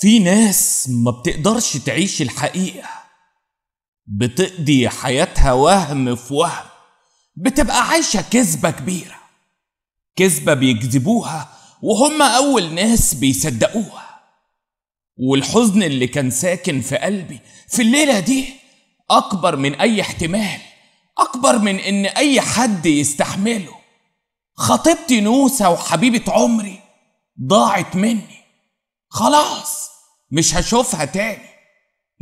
في ناس ما بتقدرش تعيش الحقيقة، بتقضي حياتها وهم في وهم، بتبقى عايشة كذبة كبيرة، كذبة بيكذبوها وهم أول ناس بيصدقوها. والحزن اللي كان ساكن في قلبي في الليلة دي أكبر من أي احتمال، أكبر من إن أي حد يستحمله. خطيبتي نوسة وحبيبة عمري ضاعت مني، خلاص مش هشوفها تاني.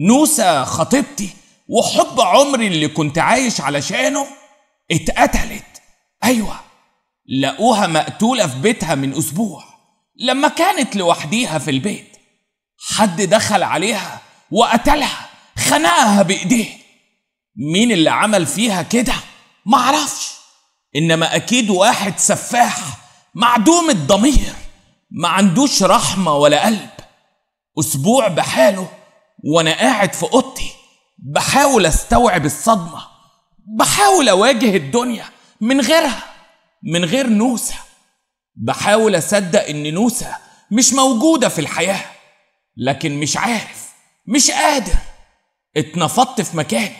نوسة خطيبتي وحب عمري اللي كنت عايش علشانه اتقتلت. أيوة، لقوها مقتولة في بيتها من أسبوع لما كانت لوحديها في البيت. حد دخل عليها وقتلها، خنقها بإيديه. مين اللي عمل فيها كده؟ معرفش، إنما أكيد واحد سفاح معدوم الضمير، ما عندوش رحمة ولا قلب. أسبوع بحاله وأنا قاعد في أوضتي بحاول أستوعب الصدمة، بحاول أواجه الدنيا من غيرها، من غير نوسة. بحاول أصدق إن نوسة مش موجودة في الحياة، لكن مش عارف، مش قادر. اتنفضت في مكاني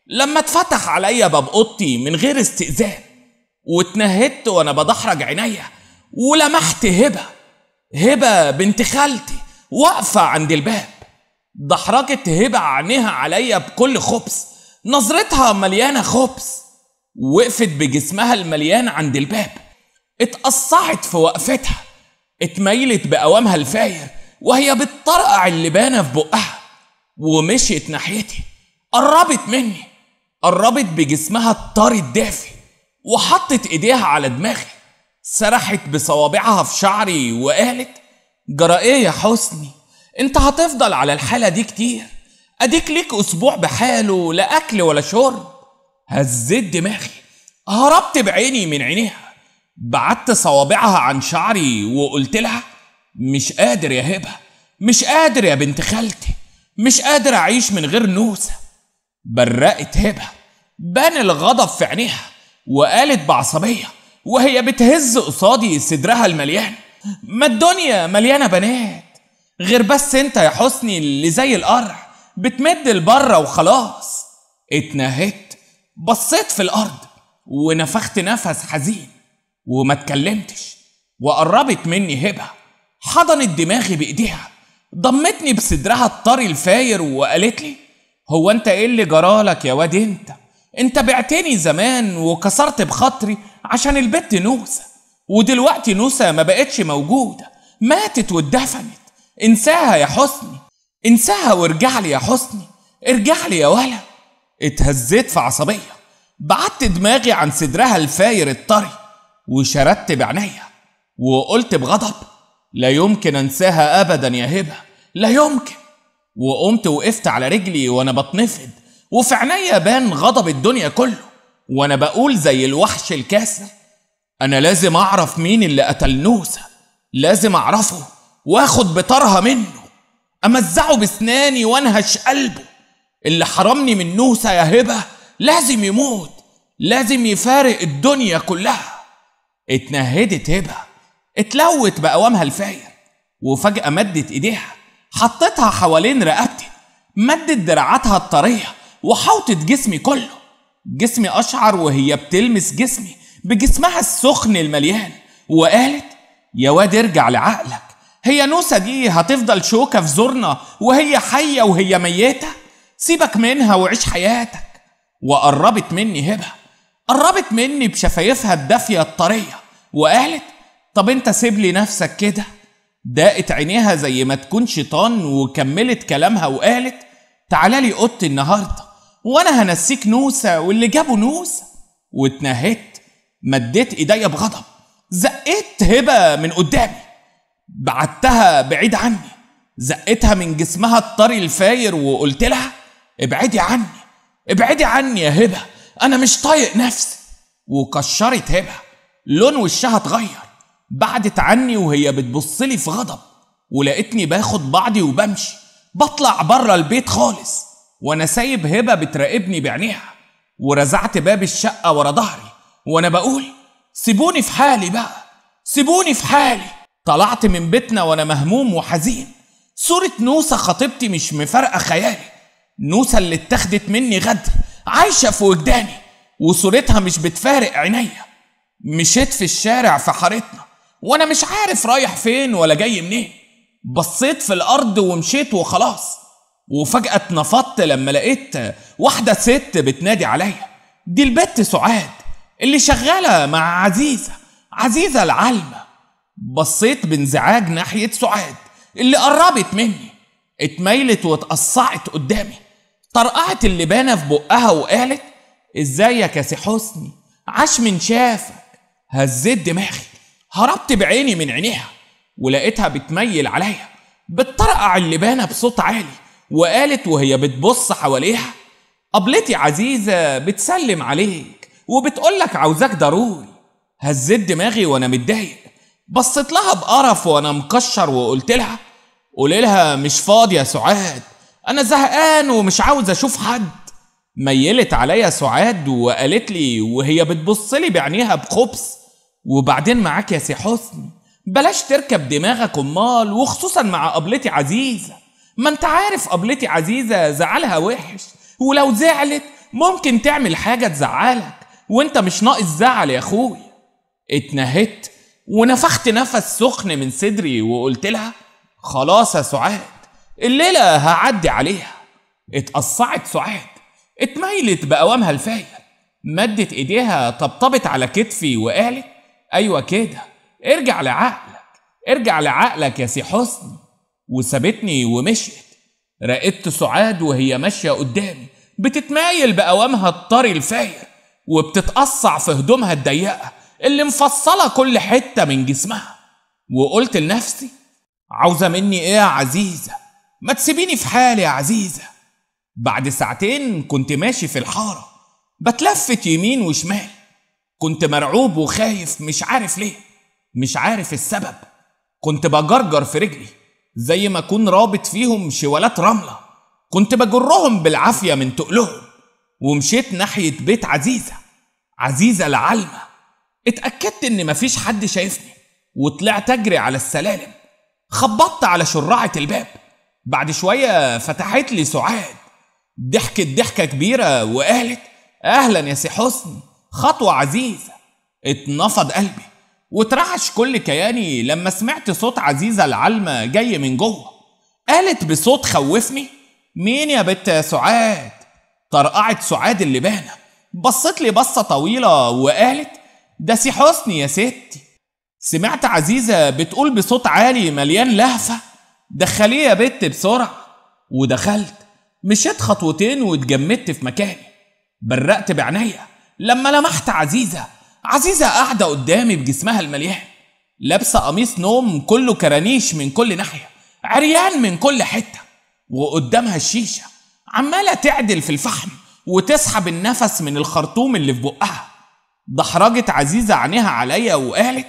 لما اتفتح عليا باب أوضتي من غير استئذان، واتنهدت وأنا بدحرج عينيا ولمحت هبة بنت خالتي واقفة عند الباب. دحرجت هبة عينيها عليا بكل خبث، نظرتها مليانة خبث. وقفت بجسمها المليان عند الباب، اتقصعت في وقفتها، اتميلت بقوامها الفاير وهي بتطرقع اللبانة في بقها، ومشيت ناحيتي. قربت مني، قربت بجسمها الطري الدافي، وحطت ايديها على دماغي، سرحت بصوابعها في شعري وقالت: جرى ايه يا حسني؟ انت هتفضل على الحالة دي كتير؟ اديك ليك اسبوع بحاله، لا اكل ولا شرب. هزيت دماغي، هربت بعيني من عينيها، بعدت صوابعها عن شعري وقلت لها: مش قادر يا هبة، مش قادر يا بنت خالتي، مش قادر اعيش من غير نوسة. برقت هبة، بان الغضب في عينيها، وقالت بعصبية وهي بتهز قصادي صدرها المليان: ما الدنيا مليانة بنات، غير بس انت يا حسني اللي زي القرع بتمد لبره وخلاص. اتنهدت، بصيت في الارض ونفخت نفس حزين وما اتكلمتش. وقربت مني هبة، حضنت دماغي بايديها، ضمتني بصدرها الطري الفاير وقالت لي: هو انت ايه اللي جرالك يا واد؟ انت بعتني زمان وكسرت بخاطري عشان البت نوسة، ودلوقتي نوسة ما بقتش موجودة، ماتت واتدفنت. انساها يا حسني، انساها وارجع لي يا حسني، ارجع لي يا ولا. اتهزيت في عصبية، بعدت دماغي عن صدرها الفاير الطري وشردت بعينيا وقلت بغضب: لا يمكن انساها ابدا يا هبة، لا يمكن. وقمت وقفت على رجلي وانا بتنفض، وفي عينيا بان غضب الدنيا كله، وانا بقول زي الوحش الكاسر: انا لازم اعرف مين اللي قتل نوسة، لازم اعرفه واخد بطارها منه، امزعه بسناني وانهش قلبه. اللي حرمني من نوسة يا هبة لازم يموت، لازم يفارق الدنيا كلها. اتنهدت هبة، اتلوت بقوامها الفاير، وفجأة مدت ايديها، حطتها حوالين رقبتي، مدت دراعاتها الطرية وحوطت جسمي كله. جسمي أشعر وهي بتلمس جسمي بجسمها السخن المليان، وقالت: يا واد ارجع لعقلك، هي نوسة دي هتفضل شوكة في زورنا وهي حية وهي ميتة؟ سيبك منها وعيش حياتك. وقربت مني هبة، قربت مني بشفايفها الدافية الطرية وقالت: طب انت سيب لي نفسك كده. دقت عينيها زي ما تكون شيطان وكملت كلامها وقالت: تعالى لي اوضتي النهارده وانا هنسيك نوسة واللي جابوا نوسة. واتنهدت، مديت ايديا بغضب، زقيت هبة من قدامي، بعدتها بعيد عني، زقتها من جسمها الطري الفاير وقلت لها: ابعدي عني، ابعدي عني يا هبة، انا مش طايق نفسي. وكشرت هبة، لون وشها اتغير، بعدت عني وهي بتبصلي في غضب، ولقيتني باخد بعضي وبمشي، بطلع بره البيت خالص، وانا سايب هبة بتراقبني بعينيها. ورزعت باب الشقة ورا ظهري وانا بقول: سيبوني في حالي بقى، سيبوني في حالي. طلعت من بيتنا وانا مهموم وحزين، صورة نوسة خطيبتي مش مفارقة خيالي، نوسة اللي اتاخدت مني غدر عايشة في وجداني، وصورتها مش بتفارق عينيا. مشيت في الشارع في حارتنا وانا مش عارف رايح فين ولا جاي منين، بصيت في الارض ومشيت وخلاص. وفجأة اتنفضت لما لقيت واحدة ست بتنادي عليا، دي البت سعاد اللي شغالة مع عزيزة العلمة. بصيت بانزعاج ناحية سعاد اللي قربت مني، اتميلت واتقصعت قدامي، طرقعت اللبانة في بقها وقالت ازيك يا سي حسني، عاش من شافك. هزيت دماغي، هربت بعيني من عينيها ولقيتها بتميل عليا، بتطرقع اللبانة بصوت عالي، وقالت وهي بتبص حواليها قبلتي عزيزة بتسلم عليك وبتقولك عاوزاك ضروري. هزيت دماغي وانا متضايق، بصيت لها بقرف وانا مكشر وقلت لها قولي لها مش فاضي يا سعاد، انا زهقان ومش عاوز اشوف حد. ميلت عليا سعاد وقالت لي وهي بتبص لي بعينيها بخبث، وبعدين معاك يا سي حسني بلاش تركب دماغك امال، وخصوصا مع قبلتي عزيزة، ما انت عارف قبلتي عزيزة زعلها وحش، ولو زعلت ممكن تعمل حاجة تزعلك، وانت مش ناقص زعل يا اخويا. اتنهدت ونفخت نفس سخن من صدري وقلت لها خلاص يا سعاد، الليلة هعدي عليها. اتقصعت سعاد، اتميلت بقوامها الفاير، مدت ايديها طبطبت على كتفي وقالت ايوه كده، ارجع لعقلك يا سي حسني، وسابتني ومشيت. راقدت سعاد وهي ماشية قدامي بتتمايل بقوامها الطري الفاير، وبتتقصع في هدومها الضيقة اللي مفصلة كل حتة من جسمها. وقلت لنفسي عاوزة مني ايه يا عزيزة؟ ما تسيبيني في حالي يا عزيزة. بعد ساعتين كنت ماشي في الحارة بتلفت يمين وشمال، كنت مرعوب وخايف مش عارف ليه، مش عارف السبب. كنت بجرجر في رجلي زي ما اكون رابط فيهم شوالات رملة، كنت بجرهم بالعافية من تقلهم، ومشيت ناحية بيت عزيزة العلمة. اتأكدت ان مفيش حد شايفني وطلعت اجري على السلالم، خبطت على شراعة الباب. بعد شوية فتحت لي سعاد، ضحكت ضحكة كبيرة وقالت اهلا يا سي حسني، خطوة عزيزة. اتنفض قلبي واترعش كل كياني لما سمعت صوت عزيزة العلمة جاي من جوه. قالت بصوت خوفني مين يا بت يا سعاد؟ طرقعت سعاد اللبانة، بصت لي بصة طويلة وقالت ده سي حسني يا ستي. سمعت عزيزة بتقول بصوت عالي مليان لهفة دخليه يا بت بسرعة. ودخلت، مشيت خطوتين واتجمدت في مكاني، برقت بعينيا لما لمحت عزيزة قاعدة قدامي بجسمها المليان، لابسة قميص نوم كله كرانيش من كل ناحية، عريان من كل حتة، وقدامها الشيشة عمالة تعدل في الفحم وتسحب النفس من الخرطوم اللي في بقها. دحرجت عزيزة عينيها عليا وقالت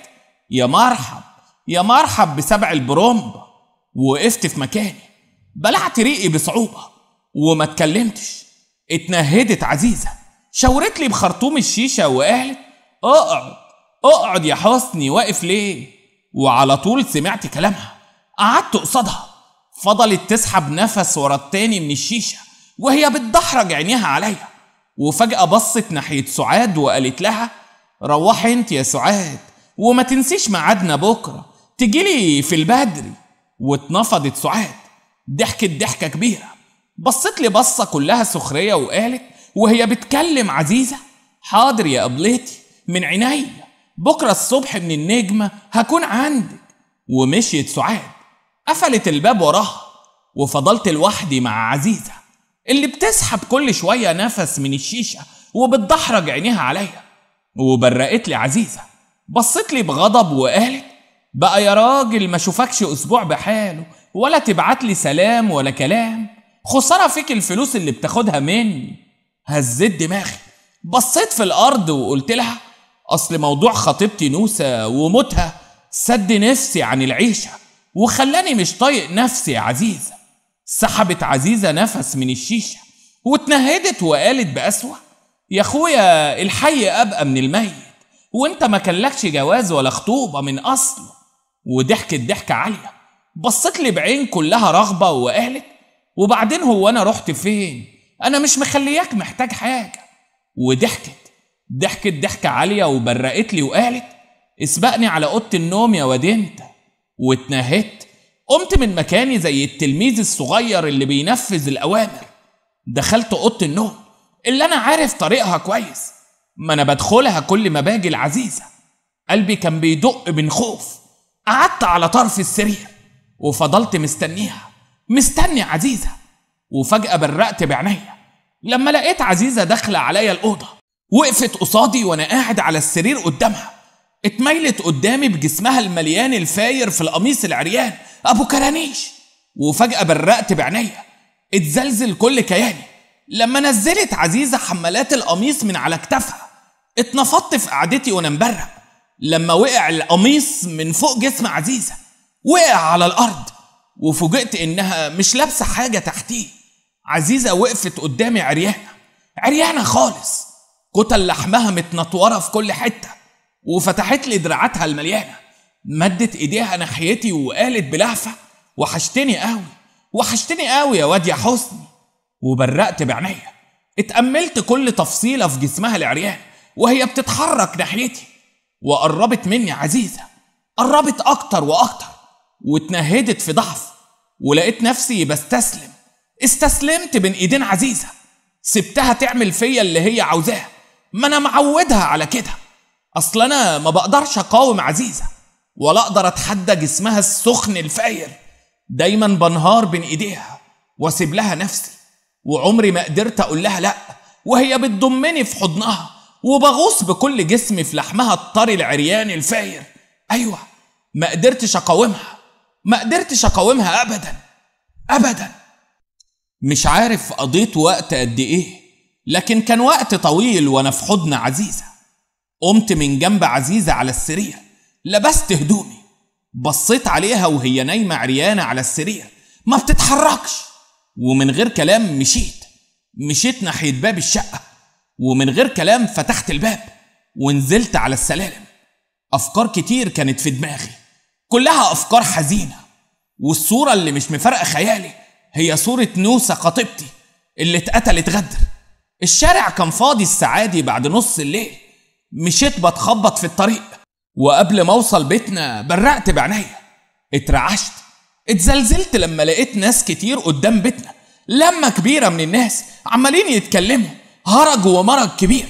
يا مرحب بسبع البرومبا. وقفت في مكاني بلعت ريقي بصعوبة وما اتكلمتش. اتنهدت عزيزة، شاورت لي بخرطوم الشيشة وقالت اقعد يا حسني، واقف ليه؟ وعلى طول سمعت كلامها، قعدت قصادها. فضلت تسحب نفس ورا التاني من الشيشة وهي بتدحرج عينيها عليا، وفجأة بصت ناحية سعاد وقالت لها روحي انت يا سعاد، وما تنسيش ميعادنا بكرة تجيلي في البدري. واتنفضت سعاد، ضحكت ضحكة كبيرة، بصت لي بصة كلها سخرية وقالت وهي بتكلم عزيزة حاضر يا قبلتي من عينيا، بكرة الصبح من النجمة هكون عندك. ومشيت سعاد، قفلت الباب وراها، وفضلت لوحدي مع عزيزة اللي بتسحب كل شوية نفس من الشيشة وبتدحرج عينيها عليا. وبرقت لي عزيزة، بصت لي بغضب وقالت بقى يا راجل ما شوفكش اسبوع بحاله ولا تبعت لي سلام ولا كلام، خسارة فيك الفلوس اللي بتاخدها مني. هزيت دماغي، بصيت في الارض وقلت لها اصل موضوع خطيبتي نوسة وموتها سد نفسي عن العيشة وخلاني مش طايق نفسي يا عزيزة. سحبت عزيزة نفس من الشيشة واتنهدت وقالت بقسوة يا اخويا الحي ابقى من الميت، وانت ما كلكش جواز ولا خطوبة من اصله. وضحكت ضحكة عالية، بصت لي بعين كلها رغبة وقالت: وبعدين هو أنا رحت فين؟ أنا مش مخلياك محتاج حاجة. ضحكت ضحكة عالية وبرقت لي وقالت: اسبقني على أوضة النوم يا واد انت. واتنهدت، قمت من مكاني زي التلميذ الصغير اللي بينفذ الأوامر. دخلت أوضة النوم اللي أنا عارف طريقها كويس، ما أنا بدخلها كل ما باجي العزيزة. قلبي كان بيدق من خوف. قعدت على طرف السرير وفضلت مستني عزيزة. وفجأة برقت بعينيا لما لقيت عزيزة داخلة عليا الأوضة. وقفت قصادي وأنا قاعد على السرير قدامها، اتميلت قدامي بجسمها المليان الفاير في القميص العريان أبو كرانيش. وفجأة برقت بعينيا، اتزلزل كل كياني لما نزلت عزيزة حمالات القميص من على كتافها. اتنفضت في قعدتي وأنا مبرق لما وقع القميص من فوق جسم عزيزة، وقع على الأرض. وفوجئت إنها مش لابسة حاجة تحتيه. عزيزة وقفت قدامي عريانة خالص، كتل لحمها متنطورة في كل حتة، وفتحت لي دراعاتها المليانة. مدت ايديها ناحيتي وقالت بلهفة: وحشتني قوي يا واد يا حسني. وبرقت بعينيا، اتأملت كل تفصيلة في جسمها العريان وهي بتتحرك ناحيتي. وقربت مني عزيزة، قربت أكتر وأكتر، واتنهدت في ضعف. ولقيت نفسي استسلمت بين ايدين عزيزة. سبتها تعمل فيا اللي هي عاوزاه، ما انا معودها على كده. اصل انا ما بقدرش اقاوم عزيزة ولا اقدر اتحدى جسمها السخن الفاير. دايما بنهار بين ايديها واسيب لها نفسي، وعمري ما قدرت اقول لها لا وهي بتضمني في حضنها، وبغوص بكل جسمي في لحمها الطري العريان الفاير. ايوه، ما قدرتش اقاومها ابدا. مش عارف قضيت وقت قد ايه، لكن كان وقت طويل وانا في حضن عزيزة. قمت من جنب عزيزة على السرير، لبست هدومي، بصيت عليها وهي نايمة عريانة على السرير ما بتتحركش. ومن غير كلام مشيت ناحية باب الشقة، ومن غير كلام فتحت الباب ونزلت على السلالم. أفكار كتير كانت في دماغي، كلها أفكار حزينة. والصورة اللي مش مفارقة خيالي هي صورة نوسة خطيبتي اللي اتقتلت غدر. الشارع كان فاضي الساعة دي بعد نص الليل. مشيت بتخبط في الطريق، وقبل ما اوصل بيتنا برقت بعينيا. اترعشت، اتزلزلت لما لقيت ناس كتير قدام بيتنا، لما كبيرة من الناس عمالين يتكلموا، هرج ومرج كبير.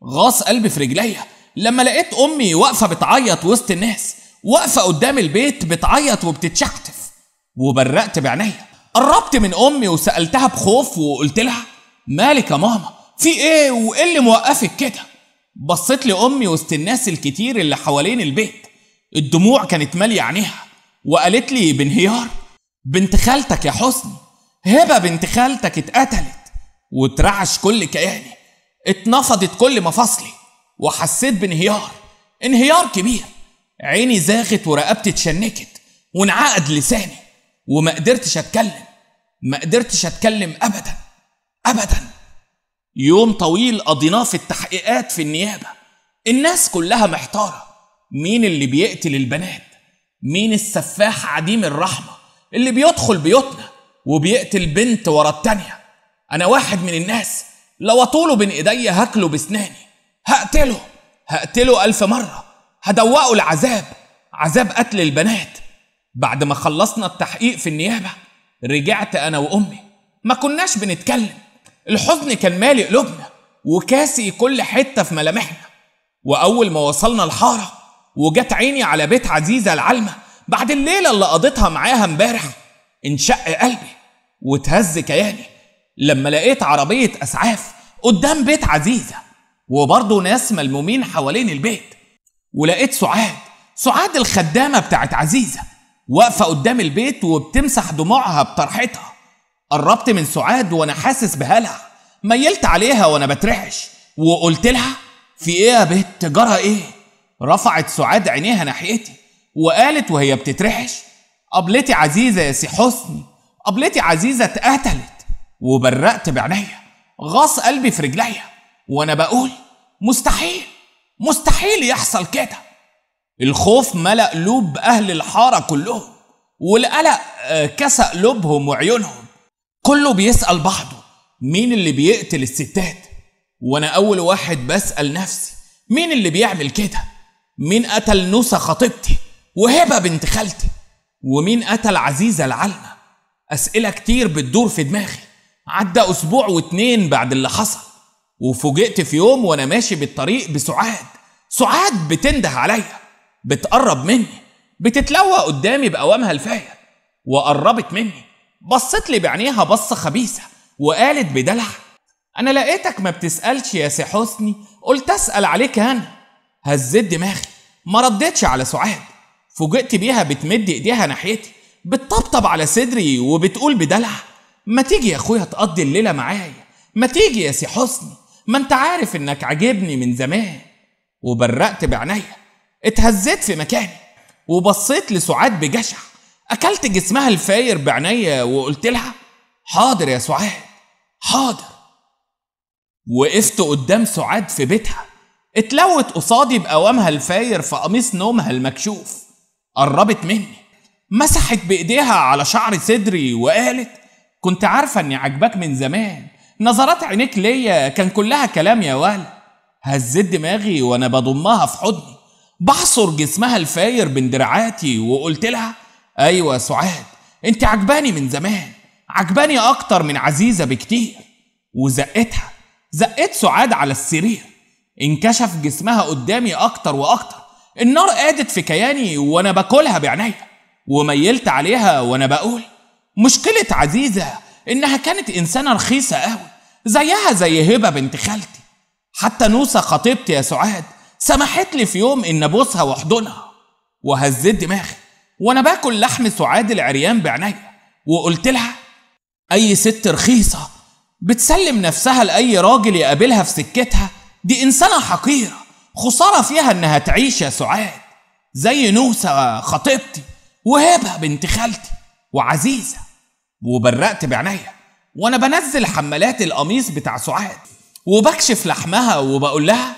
غاص قلبي في رجليا لما لقيت امي واقفة بتعيط وسط الناس، واقفة قدام البيت بتعيط وبتتشحتف. وبرقت بعينيا، قربت من امي وسألتها بخوف وقلت لها: مالك يا ماما؟ في ايه وايه اللي موقفك كده؟ بصيت لي امي وسط الناس الكتير اللي حوالين البيت، الدموع كانت ماليه عينيها، وقالت لي بانهيار: بنت خالتك يا حسني، هبه بنت خالتك اتقتلت. واترعش كل كياني، اتنفضت كل مفاصلي، وحسيت انهيار كبير. عيني زاغت ورقبتي اتشنكت وانعقد لساني، وما قدرتش اتكلم ابدا. يوم طويل قضيناه في التحقيقات في النيابة. الناس كلها محتارة، مين اللي بيقتل البنات؟ مين السفاح عديم الرحمة اللي بيدخل بيوتنا وبيقتل بنت ورا التانية؟ أنا واحد من الناس لو أطوله بين إيدي هاكله بسناني، هقتله 1000 مرة، هدوقه العذاب، عذاب قتل البنات. بعد ما خلصنا التحقيق في النيابة رجعت أنا وأمي، ما كناش بنتكلم، الحزن كان مالي قلوبنا وكاسي كل حتة في ملامحنا. وأول ما وصلنا الحارة وجت عيني على بيت عزيزة العلمة بعد الليلة اللي قضيتها معاها امبارح، انشق قلبي وتهز كياني لما لقيت عربية أسعاف قدام بيت عزيزة، وبرضه ناس ملمومين حوالين البيت. ولقيت سعاد الخدامة بتاعت عزيزة واقفة قدام البيت وبتمسح دموعها بطرحتها. قربت من سعاد وانا حاسس بهلع، ميلت عليها وانا بترعش وقلت لها: في ايه يا بت؟ جرى ايه؟ رفعت سعاد عينيها ناحيتي وقالت وهي بتترعش: قبلتي عزيزة يا سي حسني، قبلتي عزيزة اتقتلت. وبرقت بعينيا، غاص قلبي في رجليا وانا بقول: مستحيل يحصل كده. الخوف ملأ قلوب اهل الحارة كلهم، والقلق كسى قلوبهم وعيونهم. كله بيسأل بعضه مين اللي بيقتل الستات، وانا اول واحد بسأل نفسي مين اللي بيعمل كده؟ مين قتل نوسة خطيبتي وهبة بنت خالتي؟ ومين قتل عزيزة العلمة؟ أسئلة كتير بتدور في دماغي. عدى أسبوع واتنين بعد اللي حصل، وفوجئت في يوم وأنا ماشي بالطريق بسعاد. سعاد بتنده عليا، بتقرب مني، بتتلوى قدامي بقوامها الفاير، وقربت مني، بصت لي بعينيها بصة خبيثة وقالت بدلع: أنا لقيتك ما بتسألش يا سي حسني، قلت أسأل عليك أنا. هزيت دماغي، ما ردتش على سعاد. فوجئت بيها بتمد ايديها ناحيتي، بتطبطب على صدري وبتقول بدلع: ما تيجي يا اخويا تقضي الليله معايا، ما تيجي يا سي حسني، ما انت عارف انك عاجبني من زمان. وبرقت بعينيا، اتهزيت في مكاني وبصيت لسعاد بجشع. اكلت جسمها الفاير بعينيا وقلت لها: حاضر يا سعاد، حاضر. وقفت قدام سعاد في بيتها، اتلوت قصادي بقوامها الفاير في قميص نومها المكشوف. قربت مني، مسحت بايديها على شعر صدري وقالت: كنت عارفه اني عجبك من زمان، نظرات عينيك ليا كان كلها كلام يا ولا. هزيت دماغي وانا بضمها في حضني، بحصر جسمها الفاير بين دراعاتي وقلت لها: ايوه يا سعاد، انت عجباني من زمان، عجباني اكتر من عزيزه بكتير. وزقتها، زقت سعاد على السرير، انكشف جسمها قدامي اكتر واكتر. النار قادت في كياني وانا باكلها بعينيا، وميلت عليها وانا بقول: مشكلة عزيزة انها كانت انسانة رخيصة قوي، زيها زي هبة بنت خالتي. حتى نوسة خطيبتي يا سعاد سمحت لي في يوم ان ابوسها واحضنها. وهزيت دماغي وانا باكل لحم سعاد العريان بعينيا وقلت لها: اي ست رخيصة بتسلم نفسها لاي راجل يقابلها في سكتها دي انسانة حقيرة، خسارة فيها انها تعيش يا سعاد زي نوسة خطيبتي وهبة بنت خالتي وعزيزة. وبرقت بعينيا وانا بنزل حمالات القميص بتاع سعاد وبكشف لحمها وبقول لها: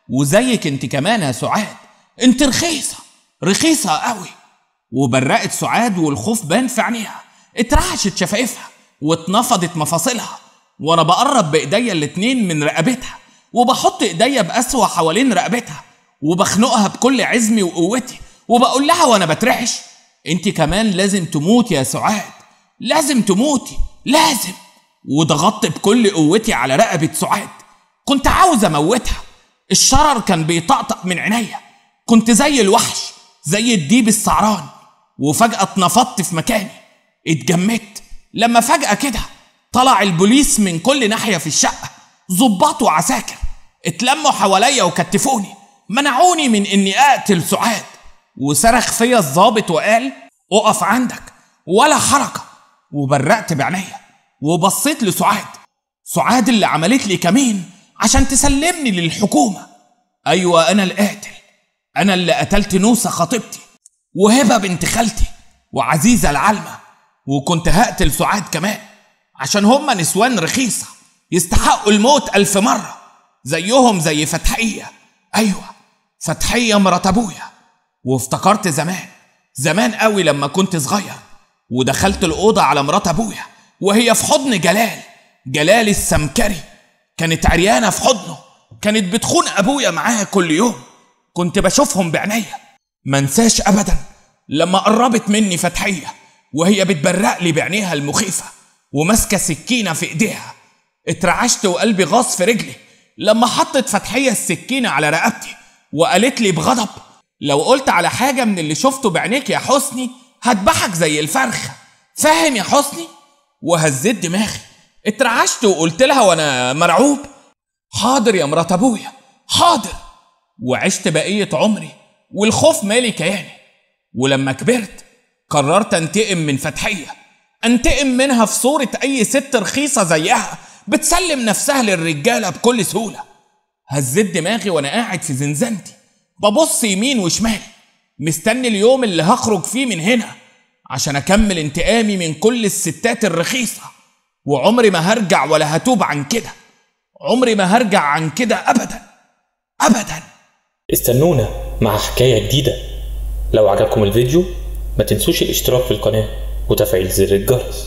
وزيك انت كمان يا سعاد، انت رخيصة، رخيصة قوي. وبرقت سعاد والخوف بان في عينيها، اترعشت شفايفها واتنفضت مفاصلها، وانا بقرب بايديا الاتنين من رقبتها وبحط ايديا بقسوة حوالين رقبتها وبخنقها بكل عزمي وقوتي، وبقول لها وانا بترعش: انت كمان لازم تموتي يا سعاد، لازم تموتي، لازم. وضغطت بكل قوتي على رقبة سعاد، كنت عاوز اموتها. الشرر كان بيطقطق من عينيا، كنت زي الوحش، زي الديب السعران. وفجأة اتنفضت في مكاني، اتجمدت لما فجأة كده طلع البوليس من كل ناحية في الشقة، ظباط وعساكر اتلموا حواليا وكتفوني، منعوني من اني اقتل سعاد. وصرخ فيا الظابط وقال: اقف عندك ولا حركة. وبرقت بعينيا وبصيت لسعاد، سعاد اللي عملت لي كمين عشان تسلمني للحكومة. ايوه انا القاتل، انا اللي قتلت نوسة خطيبتي وهبة بنت خالتي وعزيزة العلمة، وكنت هقتل سعاد كمان عشان هما نسوان رخيصة يستحقوا الموت 1000 مرة، زيهم زي فتحية. ايوه فتحية مرات ابويا. وافتكرت زمان قوي لما كنت صغير ودخلت الأوضة على مرات ابويا وهي في حضن جلال السمكري، كانت عريانة في حضنه، كانت بتخون ابويا معاها كل يوم، كنت بشوفهم بعينيا. منساش ابدا لما قربت مني فتحية وهي بتبرق لي بعينيها المخيفة وماسكة سكينة في ايديها. اترعشت وقلبي غاص في رجلي لما حطت فتحية السكينة على رقبتي وقالت لي بغضب: لو قلت على حاجة من اللي شفته بعينيك يا حسني هتبحك زي الفرخة، فاهم يا حسني؟ وهزيت دماغي، اترعشت وقلت لها وانا مرعوب: حاضر يا مرات ابويا، حاضر. وعشت بقية عمري والخوف مالي كياني. ولما كبرت قررت انتقم من فتحية، انتقم منها في صورة اي ست رخيصة زيها بتسلم نفسها للرجالة بكل سهولة. هزيت دماغي وانا قاعد في زنزانتي ببص يمين وشمال، مستني اليوم اللي هخرج فيه من هنا عشان اكمل انتقامي من كل الستات الرخيصة. وعمري ما هرجع ولا هتوب عن كده، عمري ما هرجع عن كده ابدا ابدا. استنونا مع حكاية جديدة. لو عجبكم الفيديو ما تنسوش الاشتراك في القناة وتفعيل زر الجرس.